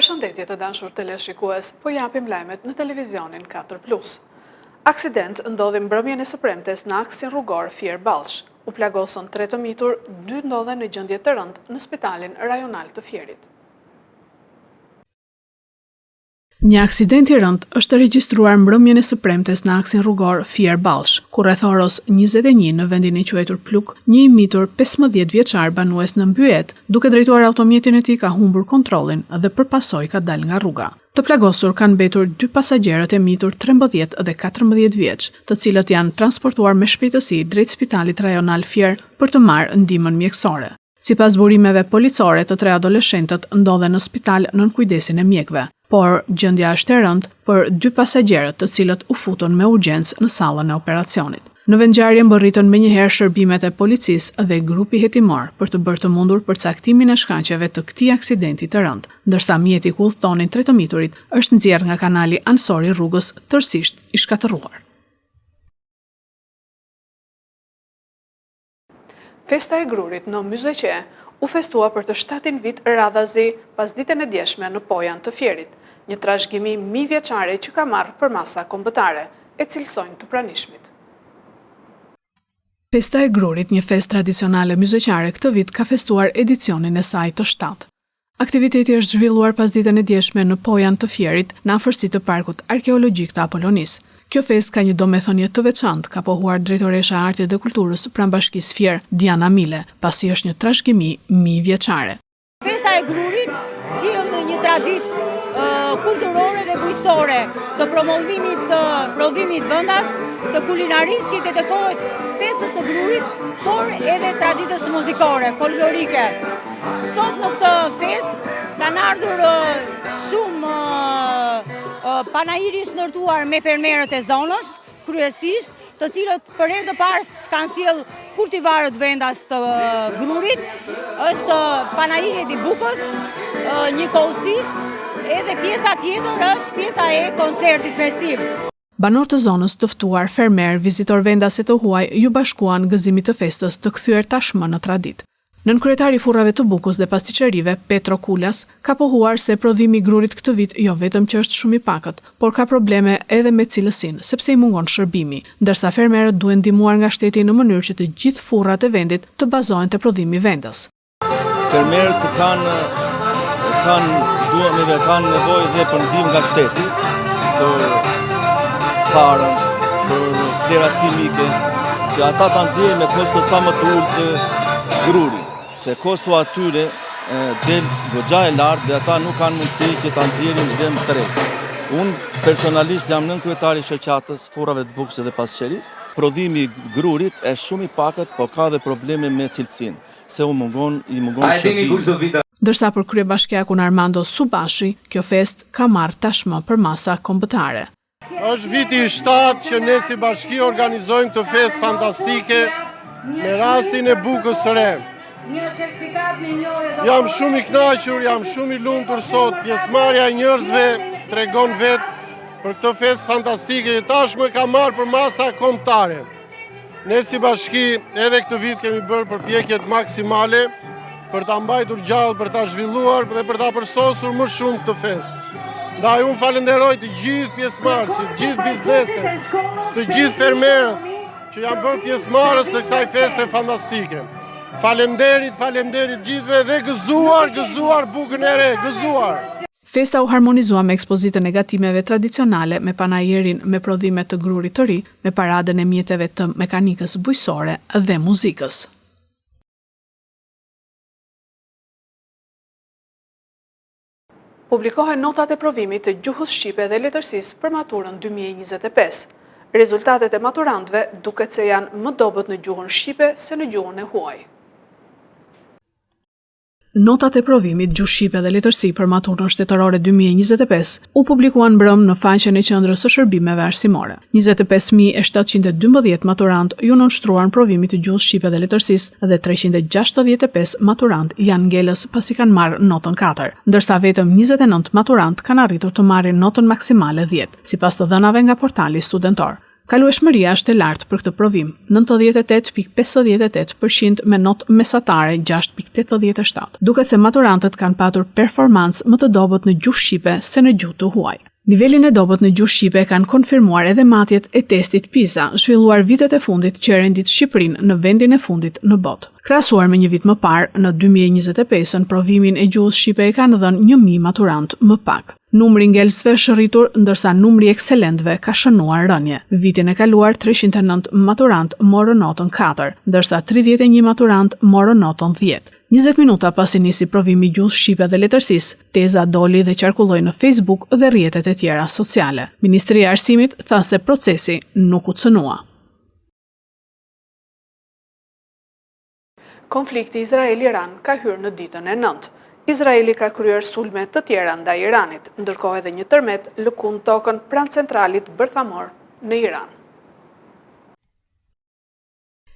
Përshëndetje të dashur teleshikues, po japim lajmet në televizionin 4+. Aksident ndodhi mbrëmjen e së premtes në aksin rrugor Fier Ballsh. U plagosën 3 të mitur, 2 ndodhen në gjendje të rëndë në Spitalin Rajonal të Fierit. Një aksident i rënd është regjistruar mbrëmjen e së premtes në aksin rrugor Fier Ballsh, ku rreth orës 21 në vendin e quajtur Pluk, një i mitur 15 vjeçar banues në mbyet, duke drejtuar automjetin e tij ka humbur kontrollin dhe përpasoj ka dalë nga rruga. Të plagosur kanë mbetur 2 pasagjerët e mitur 13 dhe 14 vjeç, të cilët janë transportuar me shpejtësi drejt Spitalit Rajonal Fier për të marrë ndihmën mjekësore. Sipas burimeve policore, të 3 adoleshentët ndodhen në spital nën kujdesin e mjekëve, por gjendja është e rëndë për 2 pasagjerët të cilët u futën me urgjencë në sallën e operacionit. Në vendngjarje mbërritën menjëherë shërbimet e policisë dhe grupi hetimor për të bërë të mundur përcaktimin e shkaqeve të këtij aksidenti të rëndë, ndërsa mjeti ku udhtonin 3 të miturit është nxjerrë nga kanali anësor i rrugës tërësisht i shkatërruar. Festa e grurit në Myzeqe u festua për të 7-in vit radhazi pas ditën e djeshme në Pojan të Fierit, një trashëgimi mijëvjeçare që ka marrë për masa kombëtare, e cilësojnë të pranishmit. Festa e grurit, një festë tradicionale myzeqare, këtë vit ka festuar edicionin e saj të 7. Aktiviteti është zhvilluar pas ditën e djeshme në Pojan të Fierit, në afërsi të parkut arkeologjik të Apolonis. Kjo festë ka një domethënie të veçantë, ka pohuar drejtoresha e Artit dhe Kulturës pranë Bashkisë Fier, Diana Mile, pasi është një trashëgimi mijëvjeçare. Festa e grurit sjell një traditë kulturore dhe bujqësore të promovimit të prodhimit vendas, të kulinarisë që i dedikohet festës së grurit, por edhe traditës muzikore, folklorike. Sot në këtë festë kanë ardhur shumë panajiri shndërtuar me fermerët e zonës, kryesisht, të cilët për herë të parë kanë sjell kultivarët vendas të grurit, është panajiri i bukës, njëkohësisht edhe pjesa tjetër është pjesa e koncertit festiv. Banorë të zonës të ftuar, fermer, vizitor vendase të huaj ju bashkuan gëzimit të festës të kthyer tashmë në traditë. Nën kryetari i furrave të bukës dhe pastiqerive, Petro Kulas, ka pohuar se prodhimi i grurit këtë vit jo vetëm që është shumë i pakët, por ka probleme edhe me cilësinë, sepse i mungon shërbimi, ndërsa fermerët duhen ndihmuar nga shteti në mënyrë që të gjithë furrat e vendit të bazohen te prodhimi vendas. Fermerët kanë nevojë dhe për ndihmë nga shteti, për parën, për vlerat kimike, që ata ta nxjerrin me kosto sa më të ulët grurit. Se kosto atyre del goxha e lartë dhe ata nuk kanë mundësi që ta nxjerrin vend të re. Unë personalisht jam nën kryetari i shoqatës furrave të bukës dhe pasqerisë. Prodhimi i grurit është shumë i pakët, por ka dhe probleme me cilësinë, se i mungon shërbimi. Ndërsa për kryebashkiakun Armando Subashi, kjo festë ka marrë tashmë për masa kombëtare. Është viti i 7 që ne si bashki organizojmë këtë festë fantastike me rastin e bukës së re. Jam shumë i kënaqur, jam shumë i lumtur sot, pjesëmarrja e njerëzve tregon vetë për këtë festë fantastike që tashmë ka marrë për masa kombëtare. Ne si bashki edhe këtë vit kemi bërë përpjekjet maksimale për ta mbajtur gjallë, për ta zhvilluar dhe për ta përsosur më shumë këtë festë. Ndaj unë falenderoj të gjithë pjesëmarrësit, të gjithë bizneset, të gjithë fermerët që janë bërë pjesëmarrës të kësaj feste fantastike. Faleminderit gjithëve dhe gëzuar bukën e re, gëzuar. Festa u harmonizua me ekspozitën e gatimeve tradicionale, me panajirin me prodhime të grurit të ri, me paradën e mjeteve të mekanikës bujqësore dhe muzikës. Publikohen notat e provimit të gjuhës shqipe dhe letërsisë për maturën 2025. Rezultatet e maturantëve duket se janë më dobët në gjuhën shqipe se në gjuhën e huaj. Notat e provimit gjuhë shqipe dhe letërsi për maturën shtetërore 2025 u publikuan mbrëm në faqen e Qendrës së Shërbimeve Arsimore. 25.712 maturant ju nënshtruan provimit të gjuhës shqipe dhe letërsisë dhe 365 maturant janë ngelës pasi kanë marrë notën 4, ndërsa vetëm 29 maturant kanë arritur të marrin notën maksimale 10, sipas të dhënave nga portali studentor. Kalueshmëria është e lartë për këtë provim, 98.58% me notë mesatare 6.87, duket se maturantët kanë patur performancë më të dobët në gjuhë shqipe se në gjuhë të huaj. Nivelin e dobët në gjuhë shqipe kanë konfirmuar edhe matjet e testit PISA, zhvilluar vitet e fundit që rendit Shqipërinë në vendin e fundit në botë. Krahasuar me një vit më parë, në 2025-ën provimin e gjuhës shqipe e kanë dhënë 1000 maturant më pak. Numri ngelësve është rritur, ndërsa numri ekselentëve ka shënuar rënje. Vitin e kaluar 309 maturant morën notën 4, ndërsa 31 maturant morën notën 10. 20 minuta pasi nisi provimi gjuhës shqipe dhe letërsisë, teza doli dhe qarkulloi në Facebook dhe rrjetet e tjera sociale. Ministria e Arsimit tha se procesi nuk u cënua. Konflikti Izrael-Iran ka hyrë në ditën e 9. Izraeli ka kryer sulme të tjera ndaj Iranit, ndërkohë edhe një tërmet lëkund tokën pranë centralit bërthamor në Iran.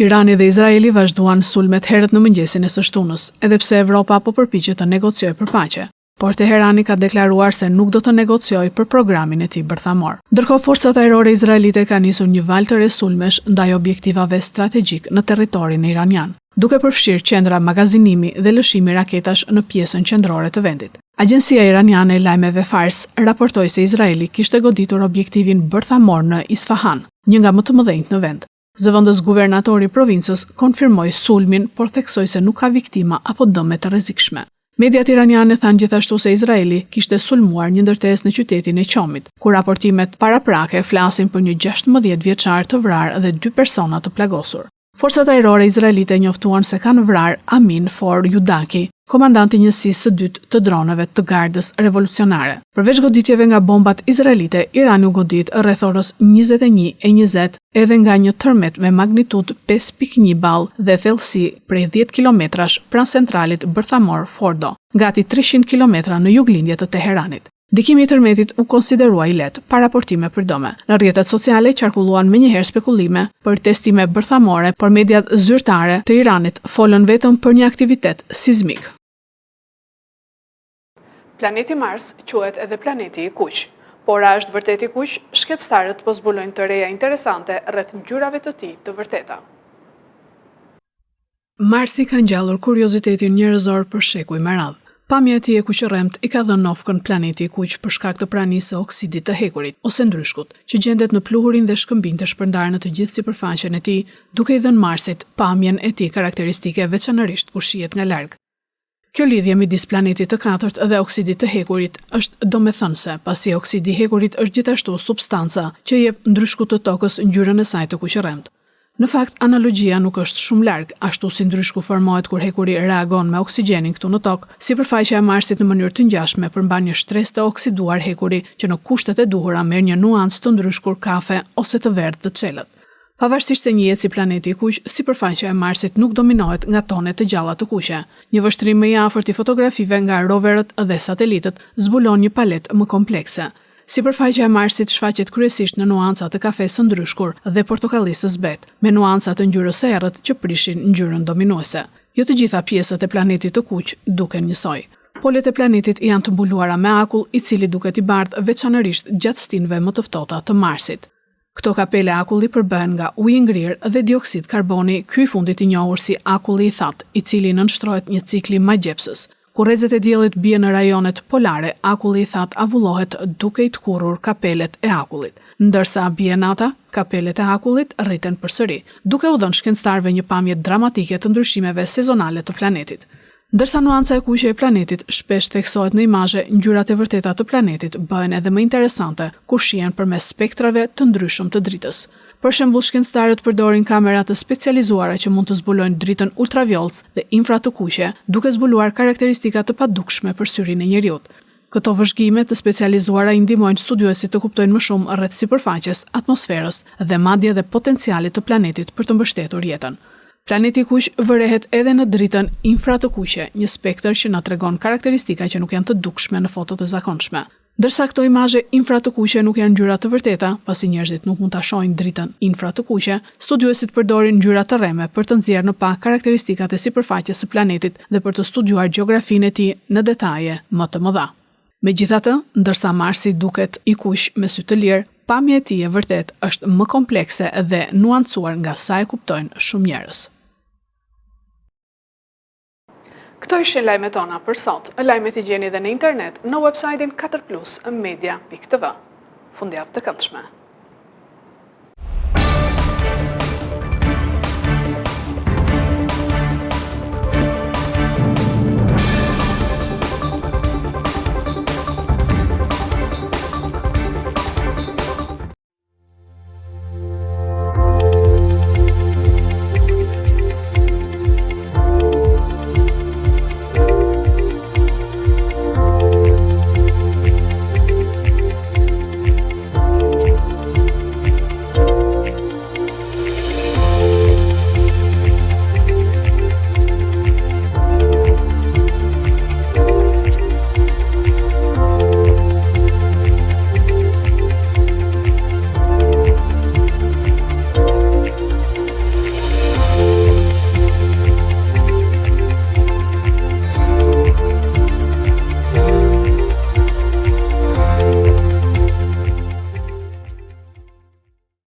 Irani dhe Izraeli vazhduan sulmet herët në mëngjesin e së shtunës, edhe pse Evropa po përpiqet të negociojë për paqe. Por Teherani ka deklaruar se nuk do të negociojë për programin e tij bërthamor. Ndërkohë forcat ajrore izraelite kanë nisur një valë të re sulmesh ndaj objektivave strategjik në territorin iranian, duke përfshirë qendra magazinimi dhe lëshimi raketash në pjesën qendrore të vendit. Agjencia iraniane e lajmeve Fars raportoi se Izraeli kishte goditur objektivin bërthamor në Isfahan, një nga më të mëdhenjt në vend. Zëvendës guvernatori i provincës konfirmoi sulmin, por theksoi se nuk ka viktima apo dëme të rrezikshme. Mediat iraniane thanë gjithashtu se Izraeli kishte sulmuar një ndërtesë në qytetin e Qomit, ku raportimet paraprake flasin për një 16 vjeçar të vrarë dhe 2 persona të plagosur. Forcat ajrore izraelite njoftuan se kanë vrarë Amin For Yudaki, komandanti i njësisë së dytë të droneve të gardës revolucionare. Përveç goditjeve nga bombat izraelite, Irani u godit rreth orës 21:20 edhe nga një tërmet me magnitudë 5.1 ball dhe thellësi prej 10 kilometrash pranë centralit bërthamor Fordo, gati 300 kilometra në juglindje të Teheranit. Dikimi i tërmetit u konsiderua i lehtë pa raportime për dëme. Në rrjetet sociale qarkulluan menjëherë spekulime për testime bërthamore, por mediat zyrtare të Iranit folën vetëm për një aktivitet sismik. Planeti Mars quhet edhe planeti i kuq. Por a është vërtet i kuq? Shkencëtarët po zbulojnë të reja interesante rreth ngjyrave të tij të vërteta. Marsi ka ngjallur kuriozitetin njerëzor për shekuj me radhë. Pamja e tij e kuqërremt i ka dhënë nofkën planeti i kuq për shkak të pranisë së oksidit të hekurit, ose ndryshkut, që gjendet në pluhurin dhe shkëmbin të shpërndarë në të gjithë sipërfaqen e tij, duke i dhënë Marsit pamjen e tij karakteristike veçanërisht kur shihet nga larg. Kjo lidhje midis planetit të katërt dhe oksidit të hekurit është domethënëse, pasi oksidi i hekurit është gjithashtu substanca që jep ndryshkut të tokës ngjyrën e saj të kuqërremt. Në fakt, analogjia nuk është shumë larg, ashtu si ndryshku formohet kur hekuri reagon me oksigjenin këtu në tokë, sipërfaqja e Marsit në mënyrë të ngjashme përmban një shtresë të oksiduar hekuri që në kushtet e duhura merr një nuancë të ndryshkur kafe ose të verdhë të çelët. Pavarësisht se njihet si planeti i kuq, sipërfaqja e Marsit nuk dominohet nga tonet të gjalla të kuqe. Një vështrim më i afërt i fotografive nga roverët dhe satelitët zbulon një paletë më komplekse. Sipërfaqja e Marsit shfaqet kryesisht në nuanca të kafesë së ndryshkur dhe portokallisë së zbet, me nuanca të ngjyrës së errët që prishin ngjyrën dominuese. Jo të gjitha pjesët e planetit të kuq duken njësoj. Polet e planetit janë të mbuluara me akull, i cili duket i bardhë veçanërisht gjatë stinëve më të ftohta të Marsit. Këto kapele akulli përbëhen nga ujë i ngrirë dhe dioksid karboni, ky i fundit i njohur si akulli i thatë, i cili nënshtrohet një cikli magjepsës. Kur rrezet e diellit bien në rajonet polare, akulli i thatë avullohet duke i tkurrur kapelet e akullit. Ndërsa bie nata, kapelet e akullit rriten përsëri, duke u dhënë shkencëtarëve një pamje dramatike të ndryshimeve sezonale të planetit. Ndërsa nuanca e kuqe e planetit shpesh theksohet në imazhe, ngjyrat e vërteta të planetit bëhen edhe më interesante kur shihen përmes spektrave të ndryshëm të dritës. Për shembull, shkencëtarët përdorin kamera të specializuara që mund të zbulojnë dritën ultraviolet dhe infra të kuqe, duke zbuluar karakteristika të padukshme për syrin e njeriut. Këto vëzhgime të specializuara i ndihmojnë studiuesit të kuptojnë më shumë rreth sipërfaqes, atmosferës dhe madje edhe potencialit të planetit për të mbështetur jetën. Planeti i kuq vërehet edhe në dritën infra të kuqe, një spektër që na tregon karakteristika që nuk janë të dukshme në foto të zakonshme. Ndërsa këto imazhe infra të kuqe nuk janë ngjyra të vërteta, pasi njerëzit nuk mund ta shohin dritën infra të kuqe, studiuesit përdorin ngjyra të rreme për të nxjerrë në pa karakteristikat e sipërfaqes së planetit dhe për të studiuar gjeografinë e tij në detaje më të mëdha. Megjithatë, ndërsa Marsi duket i kuq me sy të lirë, pamja e tij e vërtet është më komplekse dhe nuancuar nga sa e kuptojnë shumë njerëz. Këto ishin lajmet tona për sot. Lajmet i gjeni edhe në internet në website-in 4plusmedia.tv. Fundjavë të këndshme.